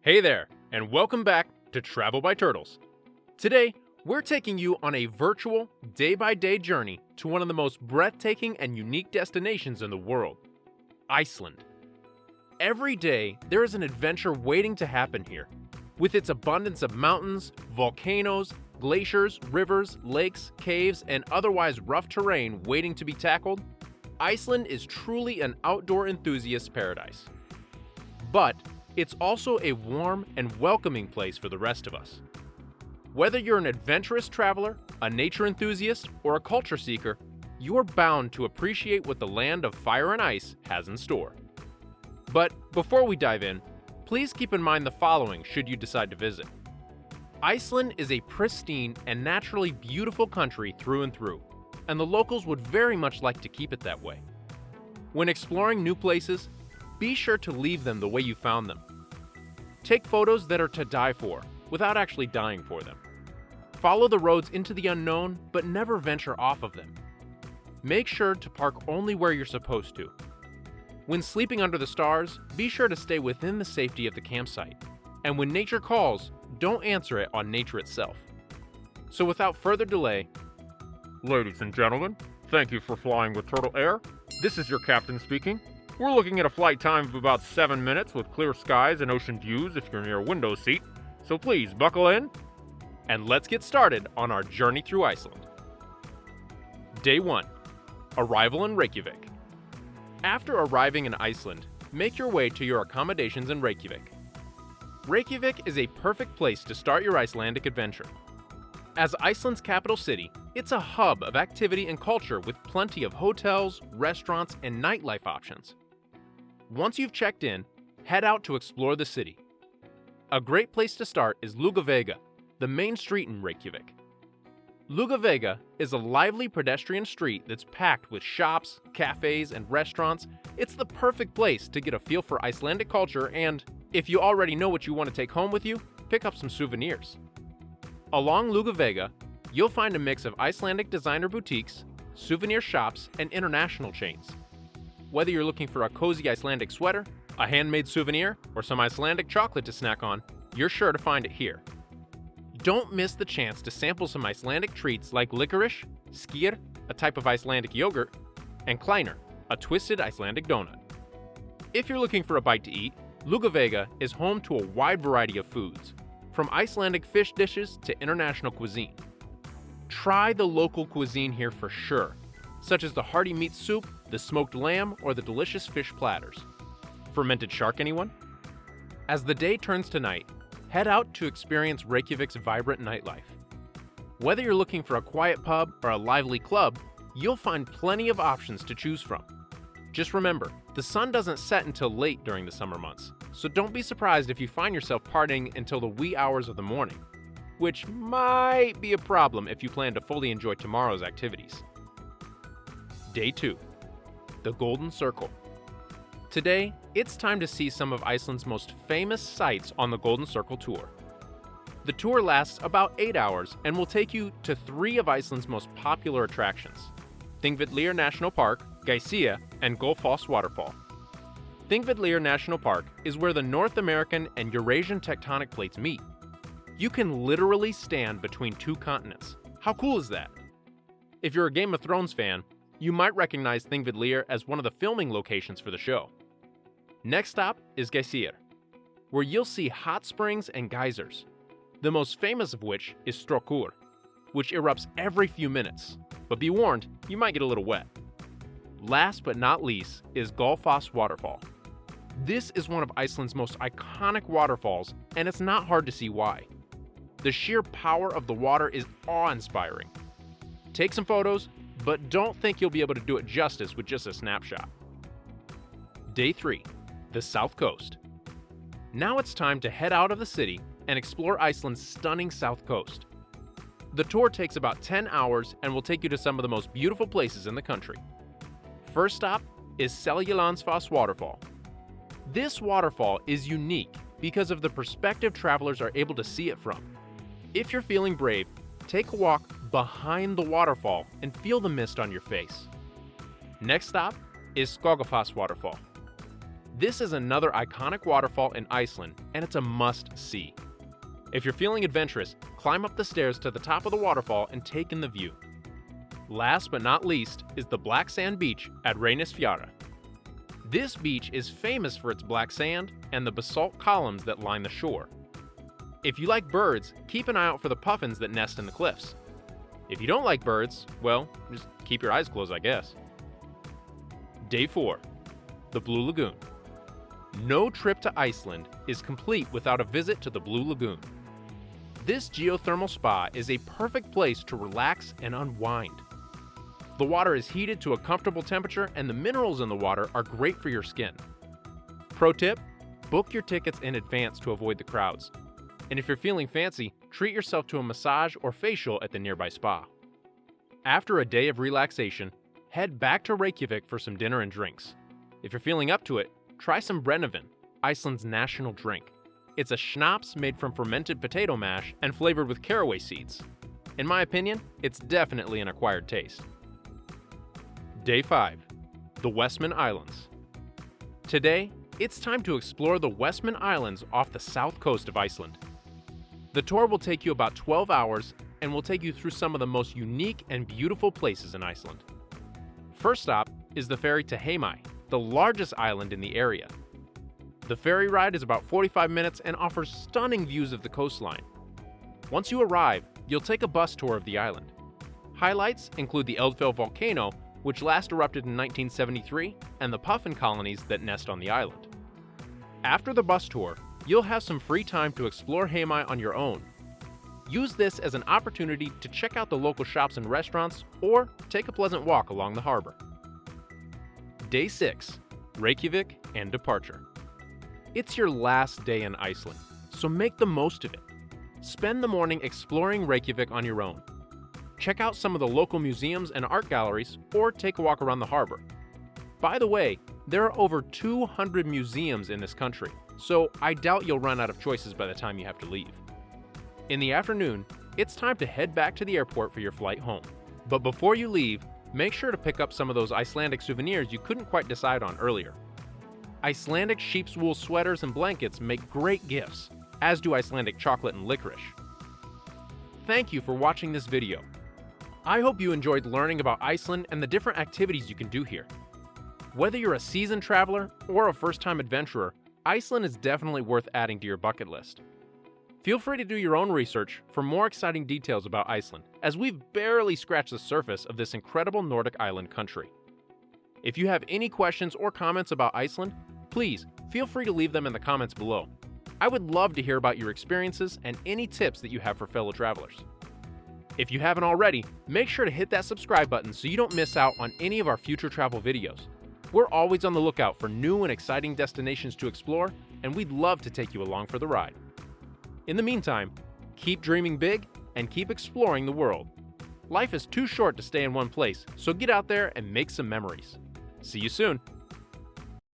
Hey there, and welcome back to Travel by Turtles. Today, we're taking you on a virtual, day-by-day journey to one of the most breathtaking and unique destinations in the world, Iceland. Every day, there is an adventure waiting to happen here. With its abundance of mountains, volcanoes, glaciers, rivers, lakes, caves, and otherwise rough terrain waiting to be tackled, Iceland is truly an outdoor enthusiast's paradise. But it's also a warm and welcoming place for the rest of us. Whether you're an adventurous traveler, a nature enthusiast, or a culture seeker, you're bound to appreciate what the land of fire and ice has in store. But before we dive in, please keep in mind the following should you decide to visit. Iceland is a pristine and naturally beautiful country through and through, and the locals would very much like to keep it that way. When exploring new places, be sure to leave them the way you found them. Take photos that are to die for, without actually dying for them. Follow the roads into the unknown, but never venture off of them. Make sure to park only where you're supposed to. When sleeping under the stars, be sure to stay within the safety of the campsite. And when nature calls, don't answer it on nature itself. So without further delay, ladies and gentlemen, thank you for flying with Turtle Air. This is your captain speaking. We're looking at a flight time of about 7 minutes with clear skies and ocean views if you're near a window seat. So please buckle in, and let's get started on our journey through Iceland. Day 1. Arrival in Reykjavik. After arriving in Iceland, make your way to your accommodations in Reykjavik. Reykjavik is a perfect place to start your Icelandic adventure. As Iceland's capital city, it's a hub of activity and culture with plenty of hotels, restaurants, and nightlife options. Once you've checked in, head out to explore the city. A great place to start is Laugavega, the main street in Reykjavik. Laugavega is a lively pedestrian street that's packed with shops, cafes, and restaurants. It's the perfect place to get a feel for Icelandic culture and, if you already know what you want to take home with you, pick up some souvenirs. Along Laugavega, you'll find a mix of Icelandic designer boutiques, souvenir shops, and international chains. Whether you're looking for a cozy Icelandic sweater, a handmade souvenir, or some Icelandic chocolate to snack on, you're sure to find it here. Don't miss the chance to sample some Icelandic treats like licorice, skyr, a type of Icelandic yogurt, and kleiner, a twisted Icelandic donut. If you're looking for a bite to eat, Laugavega is home to a wide variety of foods, from Icelandic fish dishes to international cuisine. Try the local cuisine here for sure, such as the hearty meat soup, the smoked lamb, or the delicious fish platters. Fermented shark, anyone? As the day turns to night, head out to experience Reykjavik's vibrant nightlife. Whether you're looking for a quiet pub or a lively club, you'll find plenty of options to choose from. Just remember, the sun doesn't set until late during the summer months, so don't be surprised if you find yourself partying until the wee hours of the morning, which might be a problem if you plan to fully enjoy tomorrow's activities. Day 2. The Golden Circle. Today, it's time to see some of Iceland's most famous sights on the Golden Circle Tour. The tour lasts about 8 hours and will take you to 3 of Iceland's most popular attractions: Thingvellir National Park, Geysia, and Gullfoss waterfall. Thingvellir National Park is where the North American and Eurasian tectonic plates meet. You can literally stand between 2 continents. How cool is that? If you're a Game of Thrones fan, you might recognize Thingvellir as one of the filming locations for the show. Next stop is Geysia, where you'll see hot springs and geysers, the most famous of which is Strókur, which erupts every few minutes. But be warned, you might get a little wet. Last but not least is Gullfoss waterfall. This is one of Iceland's most iconic waterfalls, and it's not hard to see why. The sheer power of the water is awe-inspiring. Take some photos, but don't think you'll be able to do it justice with just a snapshot. Day 3. The South Coast. Now it's time to head out of the city and explore Iceland's stunning south coast. The tour takes about 10 hours and will take you to some of the most beautiful places in the country. First stop is Seljalandsfoss waterfall. This waterfall is unique because of the perspective travelers are able to see it from. If you're feeling brave, take a walk behind the waterfall and feel the mist on your face. Next stop is Skógafoss waterfall. This is another iconic waterfall in Iceland, and it's a must-see. If you're feeling adventurous, climb up the stairs to the top of the waterfall and take in the view. Last but not least is the black sand beach at Reynisfjara. This beach is famous for its black sand and the basalt columns that line the shore. If you like birds, keep an eye out for the puffins that nest in the cliffs. If you don't like birds, well, just keep your eyes closed, I guess. Day 4. The Blue Lagoon. No trip to Iceland is complete without a visit to the Blue Lagoon. This geothermal spa is a perfect place to relax and unwind. The water is heated to a comfortable temperature and the minerals in the water are great for your skin. Pro tip: book your tickets in advance to avoid the crowds. And if you're feeling fancy, treat yourself to a massage or facial at the nearby spa. After a day of relaxation, head back to Reykjavik for some dinner and drinks. If you're feeling up to it, try some brennivin, Iceland's national drink. It's a schnapps made from fermented potato mash and flavored with caraway seeds. In my opinion, it's definitely an acquired taste. Day 5. The Westman Islands. Today, it's time to explore the Westman Islands off the south coast of Iceland. The tour will take you about 12 hours and will take you through some of the most unique and beautiful places in Iceland. First stop is the ferry to Heimaey, the largest island in the area. The ferry ride is about 45 minutes and offers stunning views of the coastline. Once you arrive, you'll take a bus tour of the island. Highlights include the Eldfell volcano, which last erupted in 1973, and the puffin colonies that nest on the island. After the bus tour, you'll have some free time to explore Heimaey on your own. Use this as an opportunity to check out the local shops and restaurants or take a pleasant walk along the harbor. Day 6. Reykjavik and departure. It's your last day in Iceland, so make the most of it. Spend the morning exploring Reykjavik on your own. Check out some of the local museums and art galleries or take a walk around the harbor. By the way, there are over 200 museums in this country, so I doubt you'll run out of choices by the time you have to leave. In the afternoon, it's time to head back to the airport for your flight home. But before you leave, make sure to pick up some of those Icelandic souvenirs you couldn't quite decide on earlier. Icelandic sheep's wool sweaters and blankets make great gifts, as do Icelandic chocolate and licorice. Thank you for watching this video. I hope you enjoyed learning about Iceland and the different activities you can do here. Whether you're a seasoned traveler or a first-time adventurer, Iceland is definitely worth adding to your bucket list. Feel free to do your own research for more exciting details about Iceland, as we've barely scratched the surface of this incredible Nordic island country. If you have any questions or comments about Iceland, please feel free to leave them in the comments below. I would love to hear about your experiences and any tips that you have for fellow travelers. If you haven't already, make sure to hit that subscribe button so you don't miss out on any of our future travel videos. We're always on the lookout for new and exciting destinations to explore, and we'd love to take you along for the ride. In the meantime, keep dreaming big and keep exploring the world. Life is too short to stay in one place, so get out there and make some memories. See you soon!